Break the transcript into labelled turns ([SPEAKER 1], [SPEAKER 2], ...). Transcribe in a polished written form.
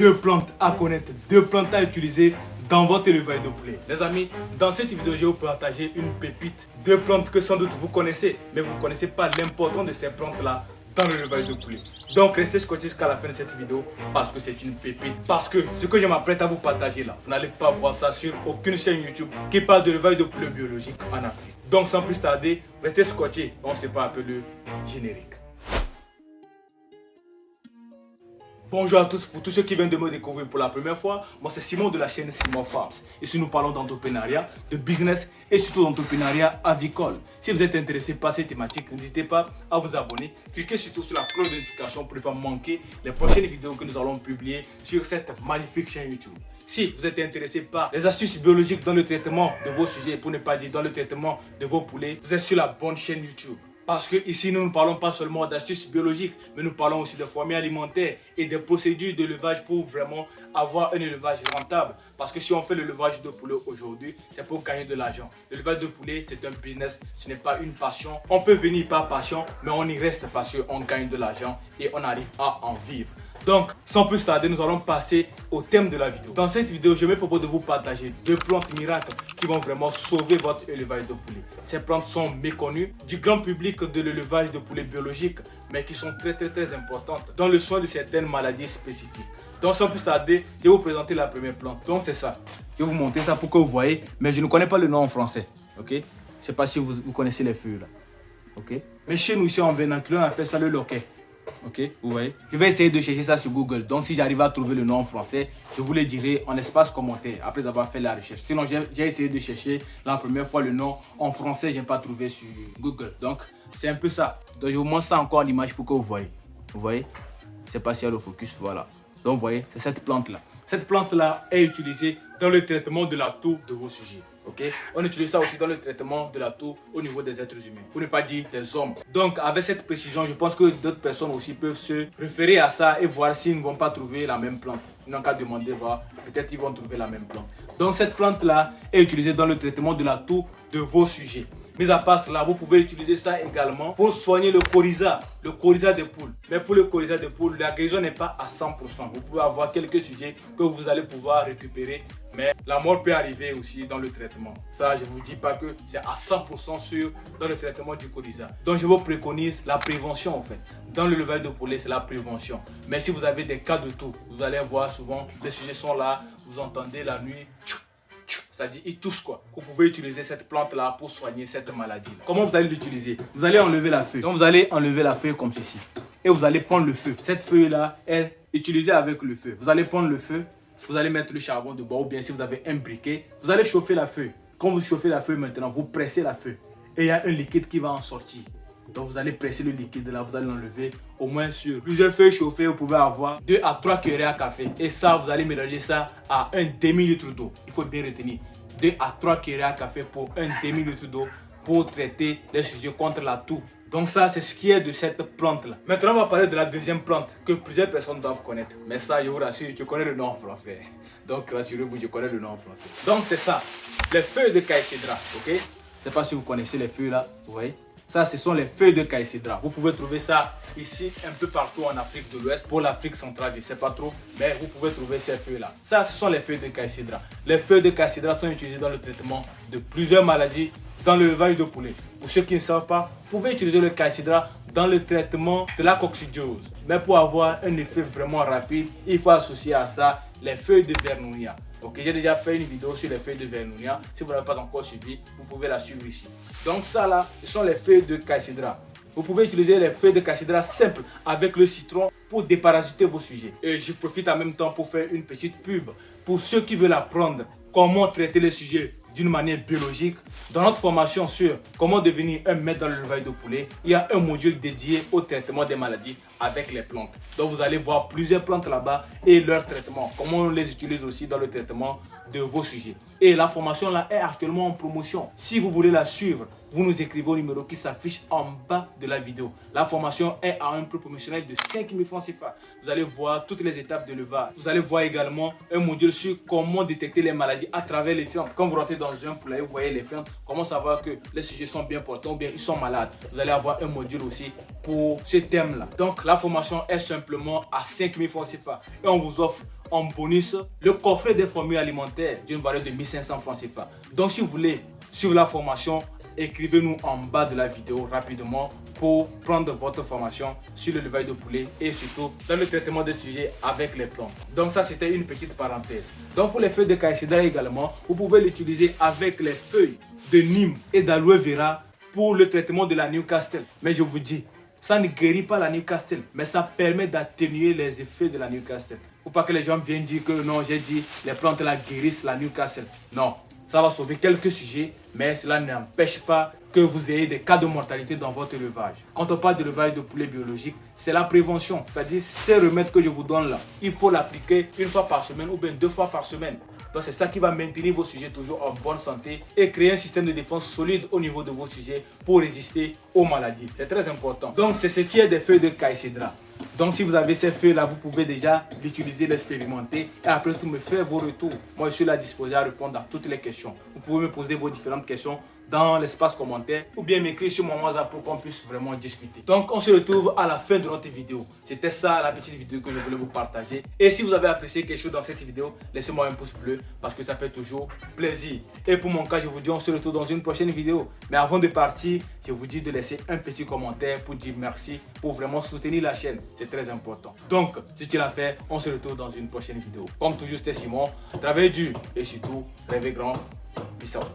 [SPEAKER 1] 2 plantes à connaître, 2 plantes à utiliser dans votre élevage de poulet. Les amis, dans cette vidéo, je vais vous partager une pépite. 2 plantes que sans doute vous connaissez, mais vous ne connaissez pas l'importance de ces plantes-là dans l'élevage de poulet. Donc restez scotché jusqu'à la fin de cette vidéo parce que c'est une pépite. Parce que ce que je m'apprête à vous partager là, vous n'allez pas voir ça sur aucune chaîne YouTube qui parle de l'élevage de poulet biologique en Afrique. Donc sans plus tarder, restez scotché, on se prend un peu le générique. Bonjour à tous, pour tous ceux qui viennent de me découvrir pour la première fois, moi c'est Simon de la chaîne Simon Farms. Ici nous parlons d'entrepreneuriat, de business et surtout d'entrepreneuriat avicole. Si vous êtes intéressé par ces thématiques, n'hésitez pas à vous abonner. Cliquez surtout sur la cloche de notification pour ne pas manquer les prochaines vidéos que nous allons publier sur cette magnifique chaîne YouTube. Si vous êtes intéressé par les astuces biologiques dans le traitement de vos sujets, pour ne pas dire dans le traitement de vos poulets, vous êtes sur la bonne chaîne YouTube. Parce que ici, nous ne parlons pas seulement d'astuces biologiques, mais nous parlons aussi de formules alimentaires et des procédures d'élevage pour vraiment avoir un élevage rentable. Parce que si on fait l'élevage de poulet aujourd'hui, c'est pour gagner de l'argent. L'élevage de poulet, c'est un business, ce n'est pas une passion. On peut venir par passion, mais on y reste parce qu'on gagne de l'argent et on arrive à en vivre. Donc, sans plus tarder, nous allons passer au thème de la vidéo. Dans cette vidéo, je me propose de vous partager 2 plantes miracles qui vont vraiment sauver votre élevage de poulet. Ces plantes sont méconnues du grand public de l'élevage de poulet biologique, mais qui sont très importantes dans le soin de certaines maladies spécifiques. Donc, sans plus tarder, je vais vous présenter la première plante. Donc, c'est ça. Je vais vous montrer ça pour que vous voyez, mais je ne connais pas le nom en français. Ok? Je ne sais pas si vous connaissez les feuilles là. Ok? Mais chez nous, ici en vernacular, on appelle ça le loquet. Ok, vous voyez. Je vais essayer de chercher ça sur Google. Donc si j'arrive à trouver le nom en français, je vous le dirai en espace commentaire après avoir fait la recherche. Sinon j'ai essayé de chercher la première fois le nom en français, je n'ai pas trouvé sur Google. Donc c'est un peu ça. Donc je vous montre ça encore en image pour que vous voyez. Vous voyez. C'est pas si le focus, voilà. Donc vous voyez, c'est cette plante là. Cette plante là est utilisée dans le traitement de la toux de vos sujets. Okay? On utilise ça aussi dans le traitement de la toux au niveau des êtres humains, pour ne pas dire des hommes. Donc avec cette précision, je pense que d'autres personnes aussi peuvent se référer à ça et voir s'ils ne vont pas trouver la même plante. Ils n'ont qu'à demander, voir, peut-être ils vont trouver la même plante. Donc cette plante là est utilisée dans le traitement de la toux de vos sujets. Mis à part cela, vous pouvez utiliser ça également pour soigner le coryza des poules. Mais pour le coryza des poules, la guérison n'est pas à 100%. Vous pouvez avoir quelques sujets que vous allez pouvoir récupérer, mais la mort peut arriver aussi dans le traitement. Ça, je ne vous dis pas que c'est à 100% sûr dans le traitement du coryza. Donc, je vous préconise la prévention en fait. Dans l'élevage de poulet, c'est la prévention. Mais si vous avez des cas de toux, vous allez voir souvent, les sujets sont là, vous entendez la nuit, ça dit ils toussent quoi. Vous pouvez utiliser cette plante là pour soigner cette maladie là. Comment vous allez l'utiliser? Vous allez enlever la feuille. Donc vous allez enlever la feuille comme ceci. Et vous allez prendre le feu. Cette feuille là est utilisée avec le feu. Vous allez prendre le feu. Vous allez mettre le charbon de bois ou bien si vous avez un briquet. Vous allez chauffer la feuille. Quand vous chauffez la feuille maintenant, vous pressez la feuille. Et il y a un liquide qui va en sortir. Donc vous allez presser le liquide là, vous allez l'enlever au moins sur plusieurs feuilles chauffées. Vous pouvez avoir 2 à 3 cuillerées à café. Et ça, vous allez mélanger ça à un demi-litre d'eau. Il faut bien retenir 2 à 3 cuillerées à café pour un demi-litre d'eau pour traiter les sujets contre la toux. Donc ça, c'est ce qui est de cette plante là. Maintenant, on va parler de la deuxième plante que plusieurs personnes doivent connaître. Mais ça, je vous rassure, je connais le nom en français. Donc rassurez-vous, je connais le nom en français. Donc c'est ça, les feuilles de caïcédra. Ok? Je ne sais pas si vous connaissez les feuilles là, vous voyez. Ça, ce sont les feuilles de caïcédra. Vous pouvez trouver ça ici, un peu partout en Afrique de l'Ouest. Pour l'Afrique centrale, je ne sais pas trop, mais vous pouvez trouver ces feuilles-là. Ça, ce sont les feuilles de caïcédra. Les feuilles de caïcédra sont utilisées dans le traitement de plusieurs maladies dans l'élevage de poulet. Pour ceux qui ne savent pas, vous pouvez utiliser le caïcédra dans le traitement de la coccidiose. Mais pour avoir un effet vraiment rapide, il faut associer à ça les feuilles de vernonia. Ok, j'ai déjà fait une vidéo sur les feuilles de vernonia. Si vous n'avez pas encore suivi, vous pouvez la suivre ici. Donc ça là, ce sont les feuilles de caïcédra. Vous pouvez utiliser les feuilles de caïcédra simples avec le citron pour déparasiter vos sujets. Et je profite en même temps pour faire une petite pub. Pour ceux qui veulent apprendre comment traiter les sujets d'une manière biologique, dans notre formation sur comment devenir un maître dans l'élevage de poulet, il y a un module dédié au traitement des maladies avec les plantes. Donc vous allez voir plusieurs plantes là-bas et leur traitement, comment on les utilise aussi dans le traitement de vos sujets. Et la formation là est actuellement en promotion. Si vous voulez la suivre, vous nous écrivez au numéro qui s'affiche en bas de la vidéo. La formation est à un prix promotionnel de 5 000 francs CFA. Vous allez voir toutes les étapes de l'élevage. Vous allez voir également un module sur comment détecter les maladies à travers les fientes. Quand vous rentrez dans un poulailler, vous voyez les fientes, comment savoir que les sujets sont bien portants ou bien ils sont malades. Vous allez avoir un module aussi pour ce thème-là. Donc la formation est simplement à 5 000 francs CFA et on vous offre en bonus le coffret des formules alimentaires d'une valeur de 1500 francs CFA. Donc si vous voulez suivre la formation, écrivez-nous en bas de la vidéo rapidement pour prendre votre formation sur l'élevage de poulet et surtout dans le traitement des sujets avec les plantes. Donc ça, c'était une petite parenthèse. Donc pour les feuilles de caïcédra également, vous pouvez l'utiliser avec les feuilles de Nîmes et d'aloe vera pour le traitement de la Newcastle. Mais je vous dis, ça ne guérit pas la Newcastle, mais ça permet d'atténuer les effets de la Newcastle. Faut pas que les gens viennent dire que non, j'ai dit les plantes là guérissent la Newcastle. Non, ça va sauver quelques sujets, mais cela n'empêche pas que vous ayez des cas de mortalité dans votre élevage. Quand on parle d'élevage de poulet biologique, c'est la prévention. C'est-à-dire ces remèdes que je vous donne là, il faut l'appliquer une fois par semaine ou bien 2 fois par semaine. Donc c'est ça qui va maintenir vos sujets toujours en bonne santé et créer un système de défense solide au niveau de vos sujets pour résister aux maladies. C'est très important. Donc c'est ce qui est des feuilles de caïcédra. Donc si vous avez ces feuilles là, vous pouvez déjà l'utiliser, l'expérimenter et après tout me faire vos retours. Moi je suis là disposé à répondre à toutes les questions. Vous pouvez me poser vos différentes questions dans l'espace commentaire ou bien m'écrire sur mon WhatsApp pour qu'on puisse vraiment discuter. Donc on se retrouve à la fin de notre vidéo. C'était ça la petite vidéo que je voulais vous partager. Et si vous avez apprécié quelque chose dans cette vidéo, laissez-moi un pouce bleu parce que ça fait toujours plaisir. Et pour mon cas, je vous dis on se retrouve dans une prochaine vidéo. Mais avant de partir, je vous dis de laisser un petit commentaire pour dire merci, pour vraiment soutenir la chaîne. C'est très important. Donc si tu l'as fait, on se retrouve dans une prochaine vidéo. Comme toujours, c'était Simon. Travaillez dur et surtout, rêvez grand. Peace out.